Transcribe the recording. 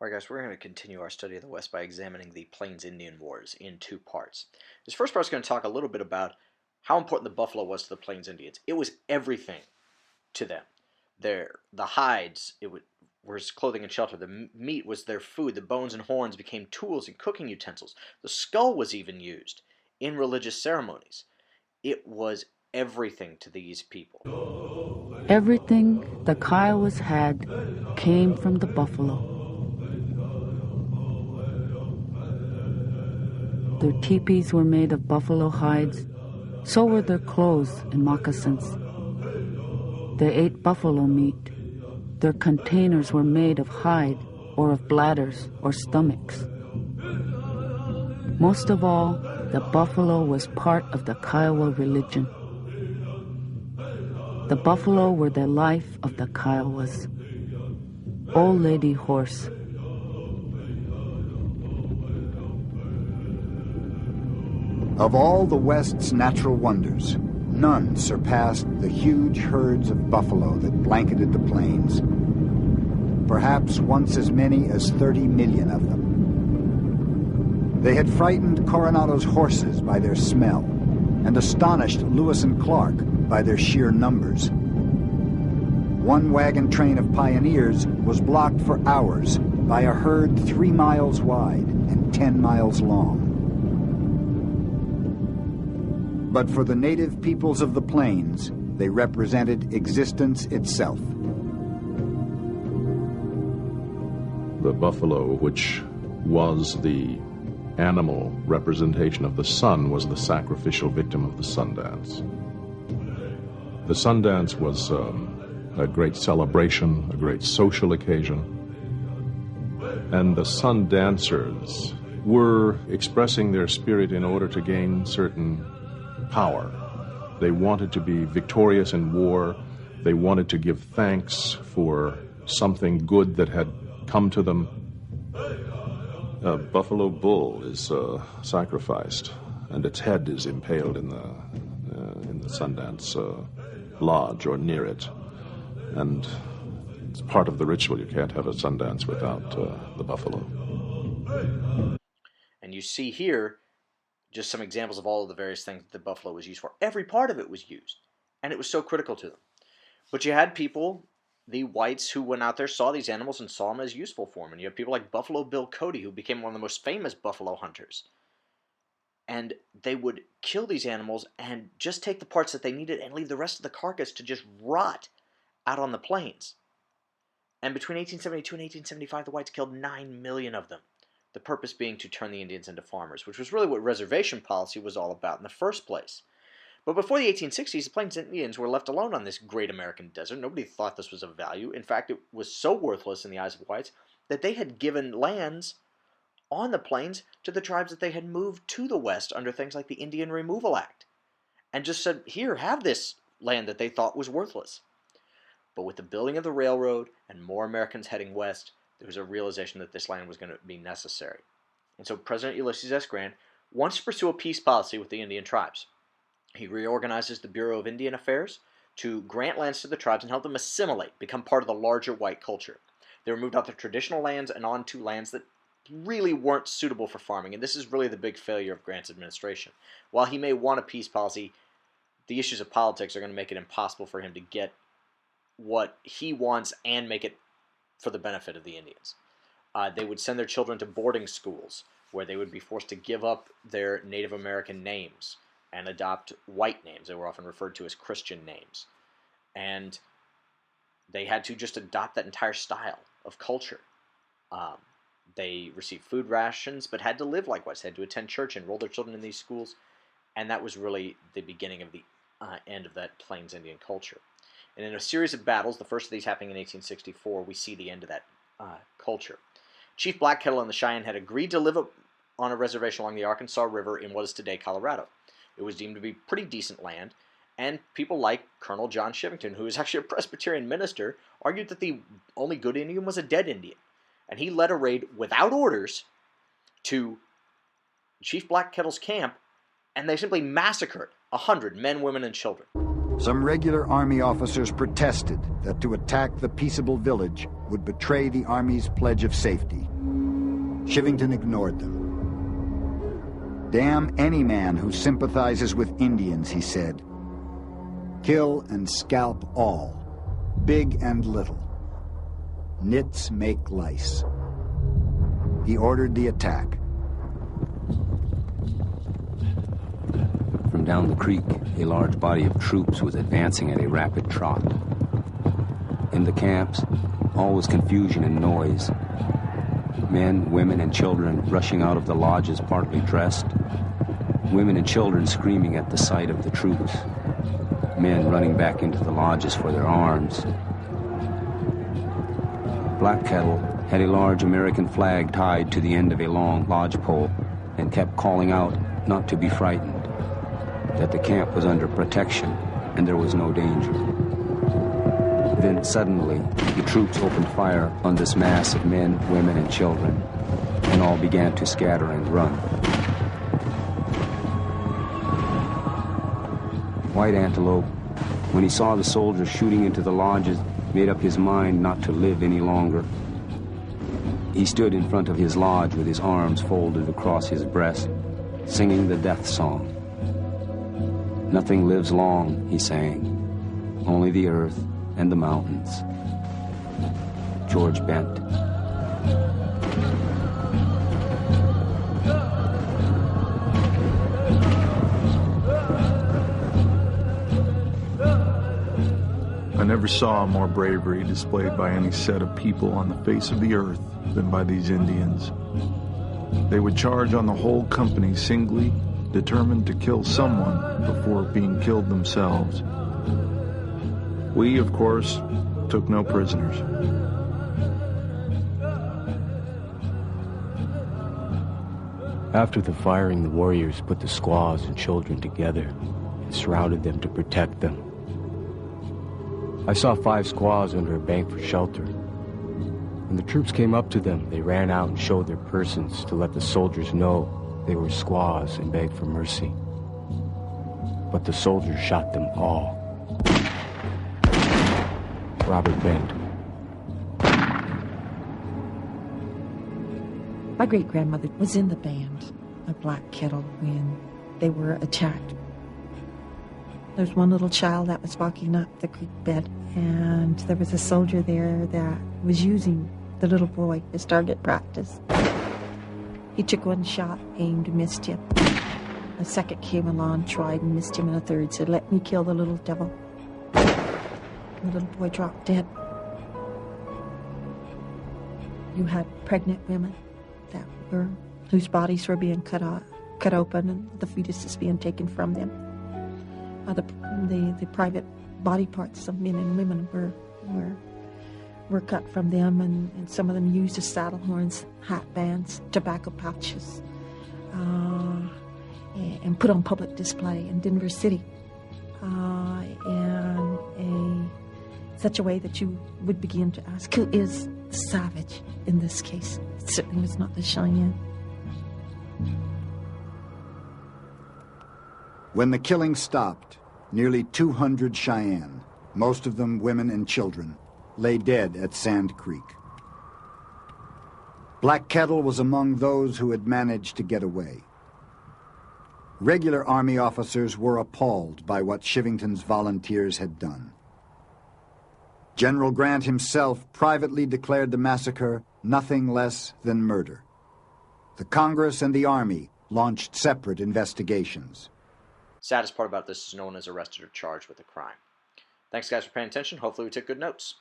Alright guys, we're going to continue our study of the West by examining the Plains Indian Wars in two parts. This first part is going to talk a little bit about how important the buffalo was to the Plains Indians. It was everything to them. The hides was clothing and shelter. The meat was their food. The bones and horns became tools and cooking utensils. The skull was even used in religious ceremonies. It was everything to these people. Everything the Kiowas had came from the buffalo. Their teepees were made of buffalo hides. So were their clothes and moccasins. They ate buffalo meat. Their containers were made of hide or of bladders or stomachs. Most of all, the buffalo was part of the Kiowa religion. The buffalo were the life of the Kiowas. Old Lady Horse. Of all the West's natural wonders, none surpassed the huge herds of buffalo that blanketed the plains. Perhaps once as many as 30 million of them. They had frightened Coronado's horses by their smell and astonished Lewis and Clark by their sheer numbers. One wagon train of pioneers was blocked for hours by a herd 3 miles wide and 10 miles long. But for the native peoples of the plains, they represented existence itself. The buffalo, which was the animal representation of the sun, was the sacrificial victim of the Sundance. The Sundance was a great celebration, a great social occasion, and the Sun Dancers were expressing their spirit in order to gain certain power. They wanted to be victorious in war. They wanted to give thanks for something good that had come to them. A buffalo bull is sacrificed, and its head is impaled in the Sundance lodge or near it. And it's part of the ritual. You can't have a Sundance without the buffalo. And you see here just some examples of all of the various things that the buffalo was used for. Every part of it was used, and it was so critical to them. But you had people, the whites, who went out there, saw these animals, and saw them as useful for them. And you have people like Buffalo Bill Cody, who became one of the most famous buffalo hunters. And they would kill these animals and just take the parts that they needed and leave the rest of the carcass to just rot out on the plains. And between 1872 and 1875, the whites killed 9 million of them. The purpose being to turn the Indians into farmers, which was really what reservation policy was all about in the first place. But before the 1860s, the Plains Indians were left alone on this great American desert. Nobody thought this was of value. In fact, it was so worthless in the eyes of whites that they had given lands on the plains to the tribes that they had moved to the West under things like the Indian Removal Act, and just said, here, have this land that they thought was worthless. But with the building of the railroad and more Americans heading west, there was a realization that this land was going to be necessary. And so President Ulysses S. Grant wants to pursue a peace policy with the Indian tribes. He reorganizes the Bureau of Indian Affairs to grant lands to the tribes and help them assimilate, become part of the larger white culture. They were moved off their traditional lands and onto lands that really weren't suitable for farming, and this is really the big failure of Grant's administration. While he may want a peace policy, the issues of politics are going to make it impossible for him to get what he wants and make it for the benefit of the Indians. They would send their children to boarding schools where they would be forced to give up their Native American names and adopt white names. They were often referred to as Christian names. And they had to just adopt that entire style of culture. They received food rations, but had to live likewise. They had to attend church, enroll their children in these schools, and that was really the beginning of the end of that Plains Indian culture. And in a series of battles, the first of these happening in 1864, we see the end of that culture. Chief Black Kettle and the Cheyenne had agreed to live on a reservation along the Arkansas River in what is today Colorado. It was deemed to be pretty decent land, and people like Colonel John Shivington, who was actually a Presbyterian minister, argued that the only good Indian was a dead Indian. And he led a raid without orders to Chief Black Kettle's camp, and they simply massacred 100 men, women, and children. Some regular Army officers protested that to attack the peaceable village would betray the Army's pledge of safety. Shivington ignored them. "Damn any man who sympathizes with Indians," he said. "Kill and scalp all, big and little. Nits make lice." He ordered the attack. From down the creek, a large body of troops was advancing at a rapid trot. In the camps, all was confusion and noise. Men, women, and children rushing out of the lodges partly dressed. Women and children screaming at the sight of the troops. Men running back into the lodges for their arms. Black Kettle had a large American flag tied to the end of a long lodge pole and kept calling out not to be frightened, that the camp was under protection and there was no danger. Then suddenly, the troops opened fire on this mass of men, women, and children, and all began to scatter and run. White Antelope, when he saw the soldiers shooting into the lodges, made up his mind not to live any longer. He stood in front of his lodge with his arms folded across his breast, singing the death song. "Nothing lives long," he sang, "only the earth and the mountains." George Bent. I never saw more bravery displayed by any set of people on the face of the earth than by these Indians. They would charge on the whole company singly, determined to kill someone before being killed themselves. We, of course, took no prisoners. After the firing, the warriors put the squaws and children together and surrounded them to protect them. I saw 5 squaws under a bank for shelter. When the troops came up to them, they ran out and showed their persons to let the soldiers know they were squaws and begged for mercy. But the soldiers shot them all. Robert Bent. My great-grandmother was in the band of Black Kettle when they were attacked. There's one little child that was walking up the creek bed, and there was a soldier there that was using the little boy as target practice. He took one shot, aimed, missed him. A second came along, tried and missed him, and a third said, "Let me kill the little devil." The little boy dropped dead. You had pregnant women whose bodies were being cut open, and the fetuses being taken from them. The private body parts of men and women were cut from them, and some of them used as saddle horns, hat bands, tobacco pouches, and put on public display in Denver City, in such a way that you would begin to ask, who is the savage in this case? It certainly was not the Cheyenne. When the killing stopped, nearly 200 Cheyenne, most of them women and children, lay dead at Sand Creek. Black Kettle was among those who had managed to get away. Regular Army officers were appalled by what Shivington's volunteers had done. General Grant himself privately declared the massacre nothing less than murder. The Congress and the Army launched separate investigations. Saddest part about this is no one is arrested or charged with a crime. Thanks, guys, for paying attention. Hopefully we took good notes.